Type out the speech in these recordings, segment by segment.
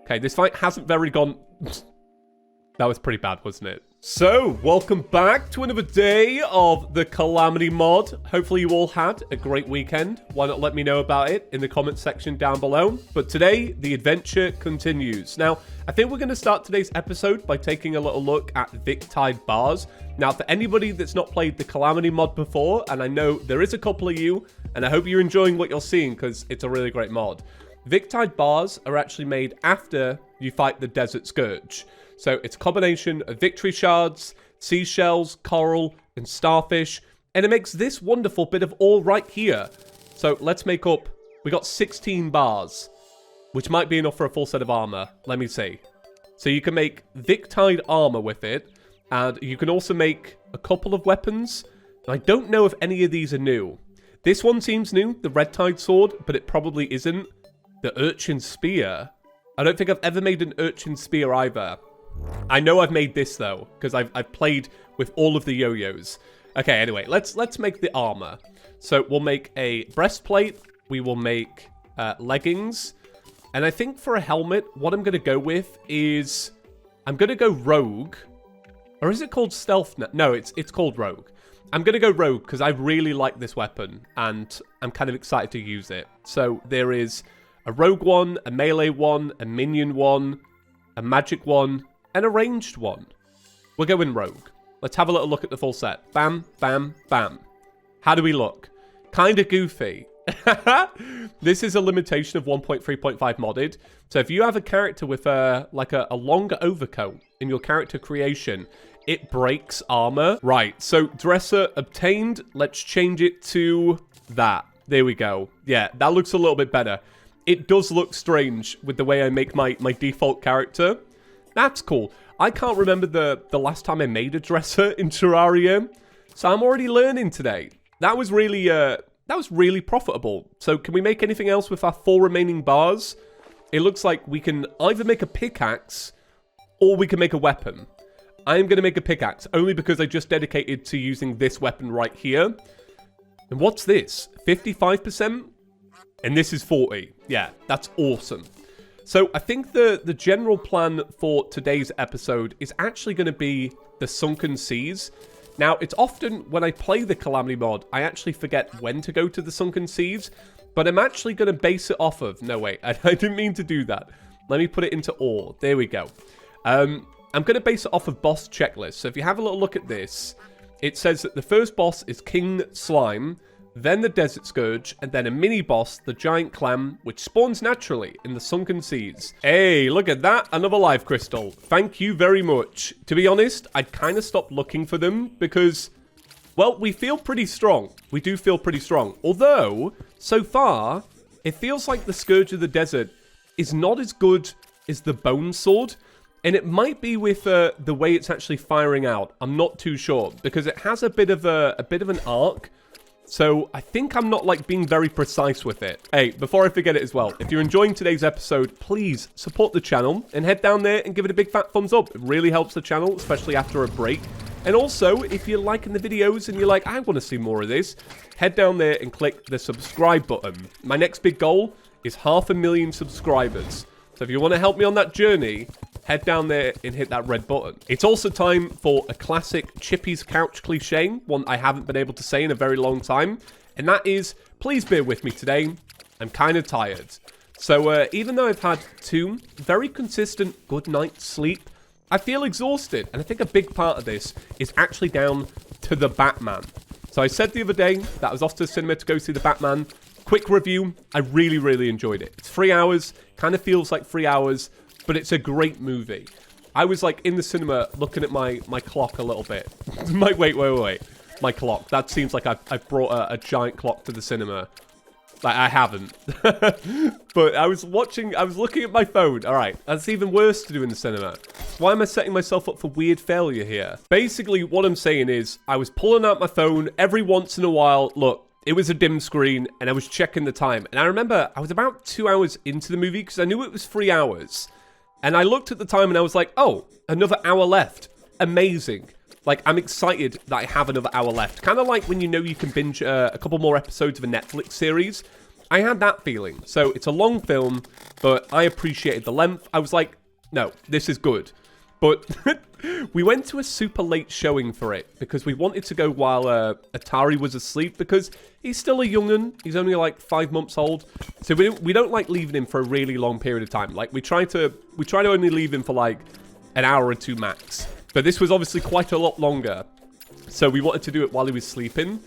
Okay, this fight hasn't very gone... That was pretty bad, wasn't it? So, welcome back to another day of the Calamity mod. Hopefully you all had a great weekend. Why not let me know about it in the comment section down below? But today, the adventure continues. Now, I think we're going to start today's episode by taking a little look at Victide bars. Now, for anybody that's not played the Calamity mod before, and I know there is a couple of you, and I hope you're enjoying what you're seeing because it's a really great mod. Victide bars are actually made after you fight the Desert Scourge. So it's a combination of victory shards, seashells, coral, and starfish. And it makes this wonderful bit of ore right here. So let's make up... We got 16 bars, which might be enough for a full set of armor. Let me see. So you can make Victide armor with it. And you can also make a couple of weapons. I don't know if any of these are new. This one seems new, the Red Tide sword, but it probably isn't. The Urchin Spear. I don't think I've ever made an Urchin Spear either. I know I've made this though, because I've played with all of the yo-yos. Okay, anyway, let's make the armor. So we'll make a breastplate, we will make leggings, and I think for a helmet, what I'm going to go with is... I'm going to go rogue. Or is it called stealth? No, it's called rogue. I'm going to go rogue because I really like this weapon, and I'm kind of excited to use it. So there is a rogue one, a melee one, a minion one, a magic one, and a ranged one. We're going rogue. Let's have a little look at the full set. Bam, bam, bam. How do we look? Kinda goofy. This is a limitation of 1.3.5 modded. So if you have a character with a longer overcoat in your character creation, it breaks armor. Right, so dresser obtained. Let's change it to that. There we go. Yeah, that looks a little bit better. It does look strange with the way I make my default character. That's cool. I can't remember the last time I made a dresser in Terraria, so I'm already learning today. That was really profitable. So can we make anything else with our 4 remaining bars? It looks like we can either make a pickaxe or we can make a weapon. I am going to make a pickaxe only because I just dedicated to using this weapon right here. And what's this? 55%? And this is 40. Yeah, that's awesome. So I think the general plan for today's episode is actually going to be the Sunken Seas. Now, it's often when I play the Calamity mod, I actually forget when to go to the Sunken Seas, but I'm actually going to base it off of... No, wait, I didn't mean to do that. Let me put it into ore. There we go. I'm going to base it off of boss checklist. So if you have a little look at this, it says that the first boss is King Slime, then the Desert Scourge, and then a mini-boss, the Giant Clam, which spawns naturally in the Sunken Seas. Hey, look at that, another life crystal. Thank you very much. To be honest, I'd kind of stopped looking for them because, well, we feel pretty strong. We do feel pretty strong. Although, so far, it feels like the Scourge of the Desert is not as good as the Bone Sword, and it might be with the way it's actually firing out. I'm not too sure, because it has a bit of an arc. So I think I'm not like being very precise with it. Hey, before I forget it as well, if you're enjoying today's episode, please support the channel and head down there and give it a big fat thumbs up. It really helps the channel, especially after a break. And also, if you're liking the videos and you're like, I want to see more of this, head down there and click the subscribe button. My next big goal is 500,000 subscribers. So if you want to help me on that journey, head down there and hit that red button. It's also time for a classic Chippy's Couch cliche, one I haven't been able to say in a very long time, and that is, please bear with me today, I'm kind of tired. So even though I've had 2 very consistent good night's sleep, I feel exhausted, and I think a big part of this is actually down to the Batman. So I said the other day that I was off to the cinema to go see the Batman. Quick review, I really, really enjoyed it. It's 3 hours, kind of feels like 3 hours, but it's a great movie. I was like in the cinema looking at my clock a little bit. wait. My clock. That seems like I've brought a giant clock to the cinema. Like, I haven't. But I was looking at my phone. All right, that's even worse to do in the cinema. Why am I setting myself up for weird failure here? Basically, what I'm saying is I was pulling out my phone every once in a while. Look, it was a dim screen, and I was checking the time. And I remember I was about 2 hours into the movie because I knew it was 3 hours. And I looked at the time and I was like, oh, another hour left. Amazing. Like, I'm excited that I have another hour left. Kind of like when you know you can binge a couple more episodes of a Netflix series. I had that feeling. So it's a long film, but I appreciated the length. I was like, no, this is good. But we went to a super late showing for it because we wanted to go while Atari was asleep because he's still a young'un. He's only like 5 months old. So we don't like leaving him for a really long period of time. Like we try to only leave him for like an hour or two max. But this was obviously quite a lot longer. So we wanted to do it while he was sleeping.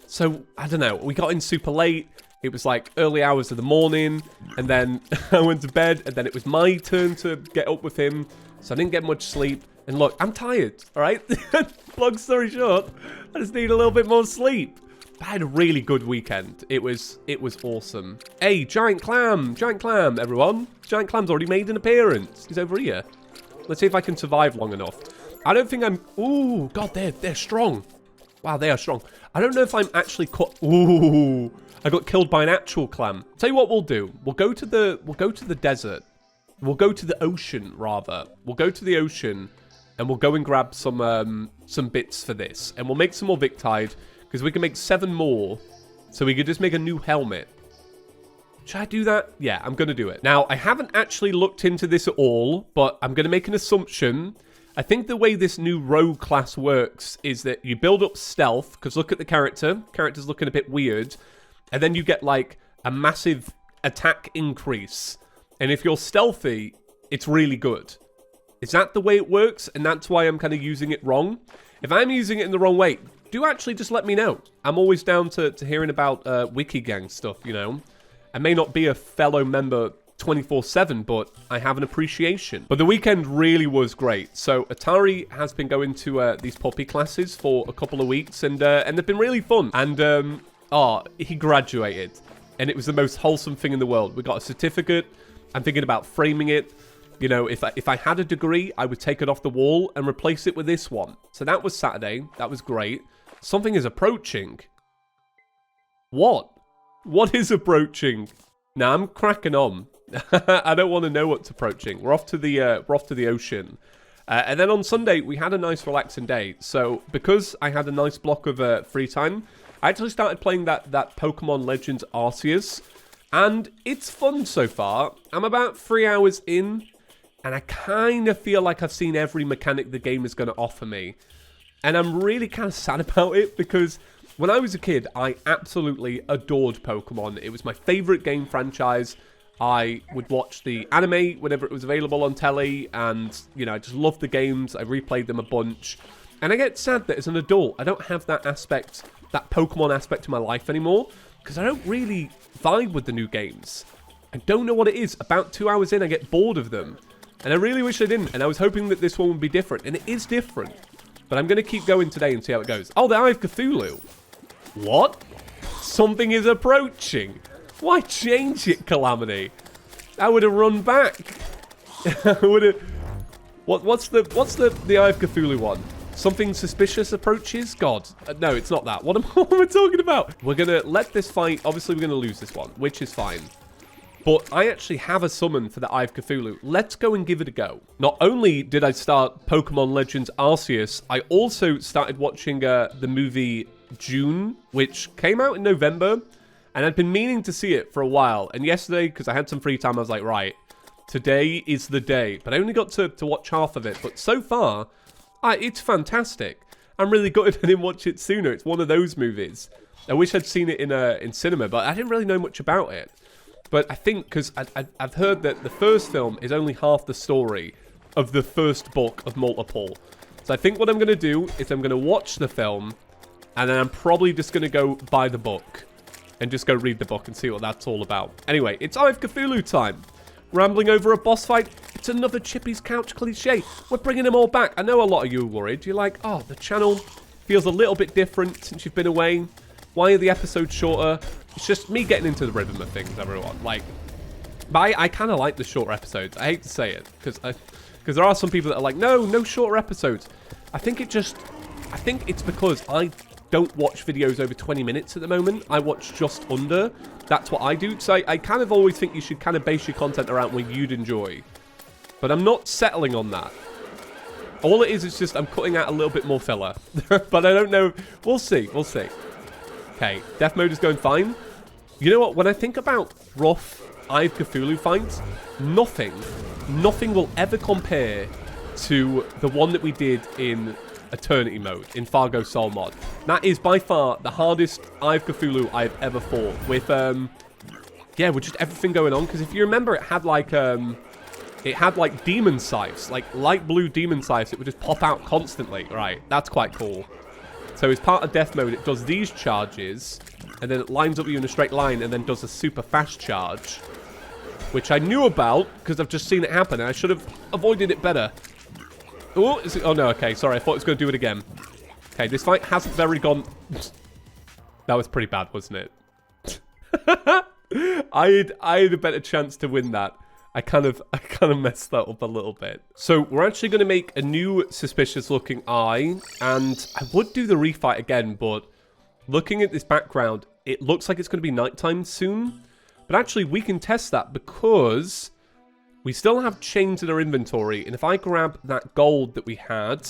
So I don't know. We got in super late. It was like early hours of the morning. And then I went to bed. And then it was my turn to get up with him. So I didn't get much sleep. And look, I'm tired, all right? Long story short, I just need a little bit more sleep. I had a really good weekend. It was awesome. Hey, Giant Clam, everyone. Giant Clam's already made an appearance. He's over here. Let's see if I can survive long enough. I don't think I'm... Ooh, God, they're strong. Wow, they are strong. I don't know if I'm actually caught... Ooh, I got killed by an actual clam. Tell you what we'll do. We'll go to the desert. We'll go to the ocean, rather. We'll go to the ocean, and we'll go and grab some bits for this. And we'll make some more Victide, because we can make 7 more. So we could just make a new helmet. Should I do that? Yeah, I'm going to do it. Now, I haven't actually looked into this at all, but I'm going to make an assumption. I think the way this new rogue class works is that you build up stealth, because look at the character. Character's looking a bit weird. And then you get, like, a massive attack increase. And if you're stealthy, it's really good. Is that the way it works? And that's why I'm kind of using it wrong? If I'm using it in the wrong way, do actually just let me know. I'm always down to hearing about Wikigang stuff, you know. I may not be a fellow member 24/7, but I have an appreciation. But the weekend really was great. So Atari has been going to these puppy classes for a couple of weeks, and they've been really fun. And, he graduated. And it was the most wholesome thing in the world. We got a certificate. I'm thinking about framing it. You know, if I had a degree, I would take it off the wall and replace it with this one. So that was Saturday. That was great. Something is approaching. What? What is approaching? Now I'm cracking on. I don't want to know what's approaching. We're off to the ocean. And then on Sunday, we had a nice relaxing day. So because I had a nice block of free time, I actually started playing that Pokemon Legends Arceus. And it's fun so far. I'm about 3 hours in, and I kind of feel like I've seen every mechanic the game is going to offer me. And I'm really kind of sad about it, because when I was a kid, I absolutely adored Pokemon. It was my favorite game franchise. I would watch the anime whenever it was available on telly, and, you know, I just loved the games. I replayed them a bunch. And I get sad that as an adult, I don't have that aspect, that Pokemon aspect to my life anymore, because I don't really vibe with the new games. I don't know what it is. About 2 hours in, I get bored of them. And I really wish I didn't. And I was hoping that this one would be different. And it is different. But I'm going to keep going today and see how it goes. Oh, the Eye of Cthulhu. What? Something is approaching. Why change it, Calamity? I would have run back. I would have... What's the Eye of Cthulhu one? Something suspicious approaches? God. No, it's not that. What am I talking about? We're going to let this fight... Obviously, we're going to lose this one, which is fine. But I actually have a summon for the Eye of Cthulhu. Let's go and give it a go. Not only did I start Pokemon Legends Arceus, I also started watching the movie June, which came out in November. And I'd been meaning to see it for a while. And yesterday, because I had some free time, I was like, right, today is the day. But I only got to watch half of it. But so far... it's fantastic. I'm really gutted I didn't watch it sooner. It's one of those movies. I wish I'd seen it in cinema, but I didn't really know much about it. But I think, because I've heard that the first film is only half the story of the first book of multiple. So I think what I'm going to do is I'm going to watch the film, and then I'm probably just going to go buy the book. And just go read the book and see what that's all about. Anyway, it's Eye of Cthulhu time. Rambling over a boss fight. It's another Chippy's Couch cliche. We're bringing them all back. I know a lot of you are worried. You're like, oh, the channel feels a little bit different since you've been away. Why are the episodes shorter? It's just me getting into the rhythm of things, everyone. Like, I kind of like the shorter episodes. I hate to say it, because there are some people that are like, no shorter episodes. I think it's because I don't watch videos over 20 minutes at the moment. I watch just under. That's what I do. So I kind of always think you should kind of base your content around what you'd enjoy. But I'm not settling on that. All it is just I'm cutting out a little bit more filler. But I don't know. We'll see. We'll see. Okay. Death mode is going fine. You know what? When I think about rough Eye of Cthulhu fights, nothing will ever compare to the one that we did in Eternity mode, in Fargo Soul mod. That is by far the hardest Eye of Cthulhu I've ever fought with, yeah, with just everything going on. Because if you remember, it had like demon scythes, like light blue demon scythes that would just pop out constantly. Right, that's quite cool. So as part of death mode, it does these charges, and then it lines up you in a straight line, and then does a super fast charge, which I knew about because I've just seen it happen, and I should have avoided it better. Oh, is it? Oh no, okay, sorry, I thought it was going to do it again. Okay, this fight hasn't very gone... That was pretty bad, wasn't it? I had a better chance to win that. I kind of messed that up a little bit. So we're actually going to make a new suspicious looking eye, and I would do the refight again, but looking at this background, it looks like it's going to be nighttime soon. But actually, we can test that because we still have chains in our inventory, and if I grab that gold that we had,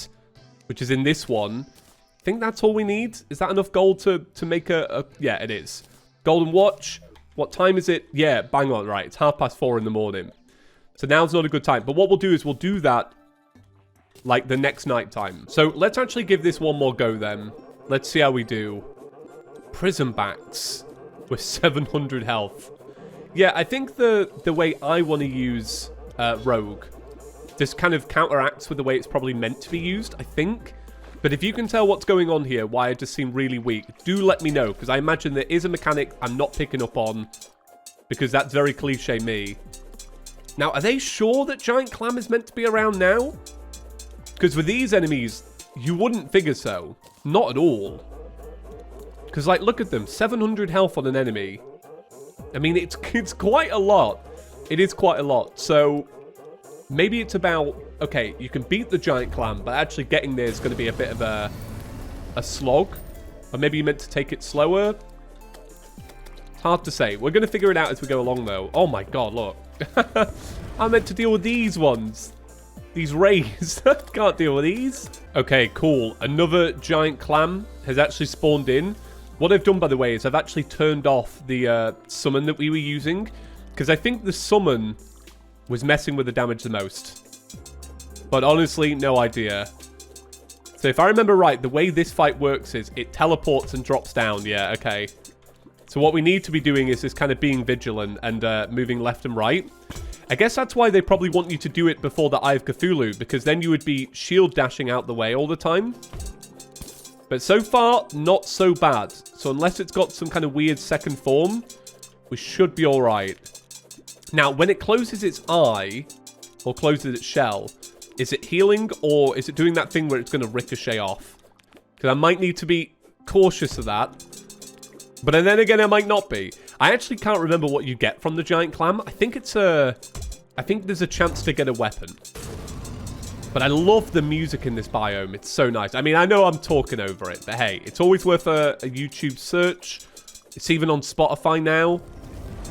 which is in this one, I think that's all we need. Is that enough gold to make a... Yeah, it is. Golden watch. What time is it? Yeah, bang on, right. It's 4:30 in the morning. So now's not a good time. But what we'll do is we'll do that like the next night time. So let's actually give this one more go then. Let's see how we do. Prison backs with 700 health. Yeah, I think the way I want to use Rogue, this kind of counteracts with the way it's probably meant to be used, I think. But if you can tell what's going on here, why I just seem really weak, do let me know, because I imagine there is a mechanic I'm not picking up on, because that's very cliche me. Now, are they sure that Giant Clam is meant to be around now? Because with these enemies, you wouldn't figure so. Not at all. Because, like, look at them. 700 health on an enemy. I mean, it's quite a lot. It is quite a lot. So, maybe it's about... Okay, you can beat the Giant Clam, but actually getting there is going to be a bit of a slog. Or maybe you meant to take it slower. It's hard to say. We're going to figure it out as we go along, though. Oh my god, look. I meant to deal with these ones. These rays. Can't deal with these. Okay, cool. Another Giant Clam has actually spawned in. What I've done, by the way, is I've actually turned off the summon that we were using. Because I think the summon was messing with the damage the most. But honestly, no idea. So if I remember right, the way this fight works is it teleports and drops down. Yeah, okay. So what we need to be doing is kind of being vigilant and moving left and right. I guess that's why they probably want you to do it before the Eye of Cthulhu, because then you would be shield dashing out the way all the time. But so far, not so bad. So unless it's got some kind of weird second form, we should be alright. Now, when it closes its eye, or closes its shell, is it healing, or is it doing that thing where it's going to ricochet off? Because I might need to be cautious of that. But then again, I might not be. I actually can't remember what you get from the Giant Clam. I think it's a... I think there's a chance to get a weapon. But I love the music in this biome. It's so nice. I mean, I know I'm talking over it, but hey, it's always worth a YouTube search. It's even on Spotify now.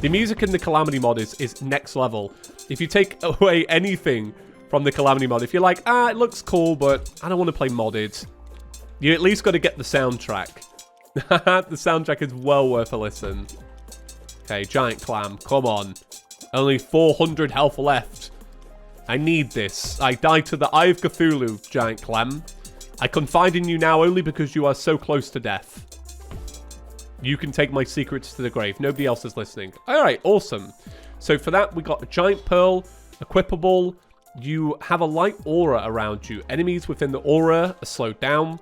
The music in the Calamity mod is next level. If you take away anything from the Calamity mod, if you're like, it looks cool, but I don't want to play modded, you at least got to get the soundtrack. The soundtrack is well worth a listen. Okay, Giant Clam, come on. Only 400 health left. I need this. I died to the Eye of Cthulhu, Giant Clam. I confide in you now only because you are so close to death. You can take my secrets to the grave. Nobody else is listening. Alright, awesome. So for that, we got a Giant Pearl, equipable. You have a light aura around you. Enemies within the aura are slowed down.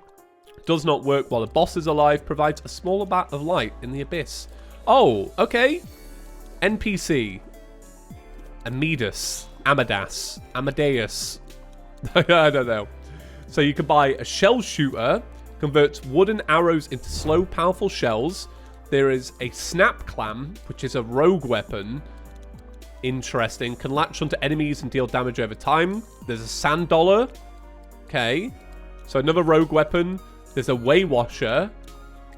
Does not work while the boss is alive. Provides a smaller amount of light in the abyss. Oh, okay. NPC. Amadeus. Amadeus. I don't know. So you can buy a shell shooter. Converts wooden arrows into slow, powerful shells. There is a snap clam, which is a rogue weapon. Interesting. Can latch onto enemies and deal damage over time. There's a sand dollar. Okay. So another rogue weapon. There's a way washer.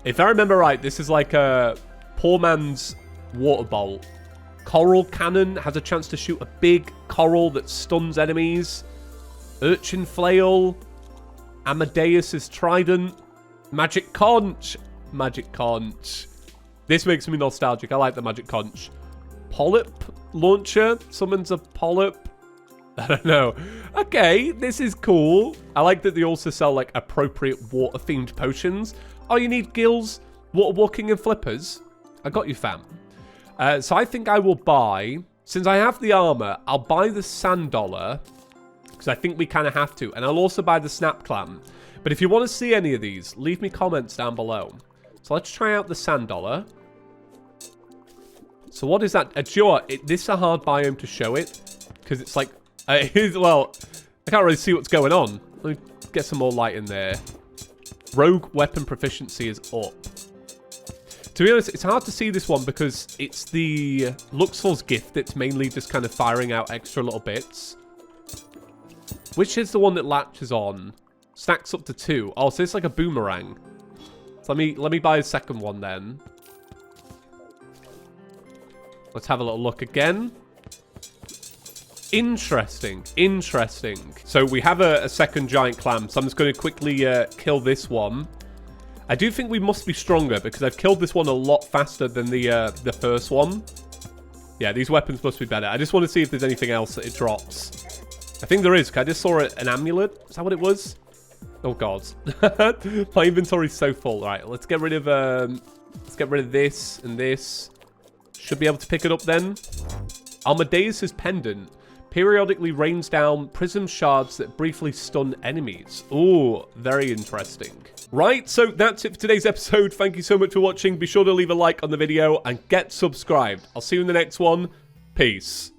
If I remember right, this is like a poor man's water bolt. Coral cannon has a chance to shoot a big coral that stuns enemies. Urchin flail. Amadeus's trident. Magic conch. Magic conch. This makes me nostalgic. I like the magic conch. Polyp launcher? Summons a polyp? I don't know. Okay, this is cool. I like that they also sell, like, appropriate water-themed potions. Oh, you need gills, water walking, and flippers? I got you, fam. So I think I will buy... Since I have the armor, I'll buy the sand dollar. Because I think we kind of have to. And I'll also buy the snap clam. But if you want to see any of these, leave me comments down below. So let's try out the sand dollar. So what is that? This is a hard biome to show it. Because it's like... well, I can't really see what's going on. Let me get some more light in there. Rogue weapon proficiency is up. To be honest, it's hard to see this one because it's the Luxor's gift that's mainly just kind of firing out extra little bits. Which is the one that latches on? Stacks up to 2. Oh, so it's like a boomerang. So let me buy a second one then. Let's have a little look again. Interesting. Interesting. So we have a second giant clam. So I'm just going to quickly kill this one. I do think we must be stronger because I've killed this one a lot faster than the first one. Yeah, these weapons must be better. I just want to see if there's anything else that it drops. I think there is. I just saw an amulet. Is that what it was? Oh god. My inventory's so full. All right, let's get rid of this and this. Should be able to pick it up then. Amadeus Pendant periodically rains down prism shards that briefly stun enemies. Ooh, very interesting. Right, so that's it for today's episode. Thank you so much for watching. Be sure to leave a like on the video and get subscribed. I'll see you in the next one. Peace.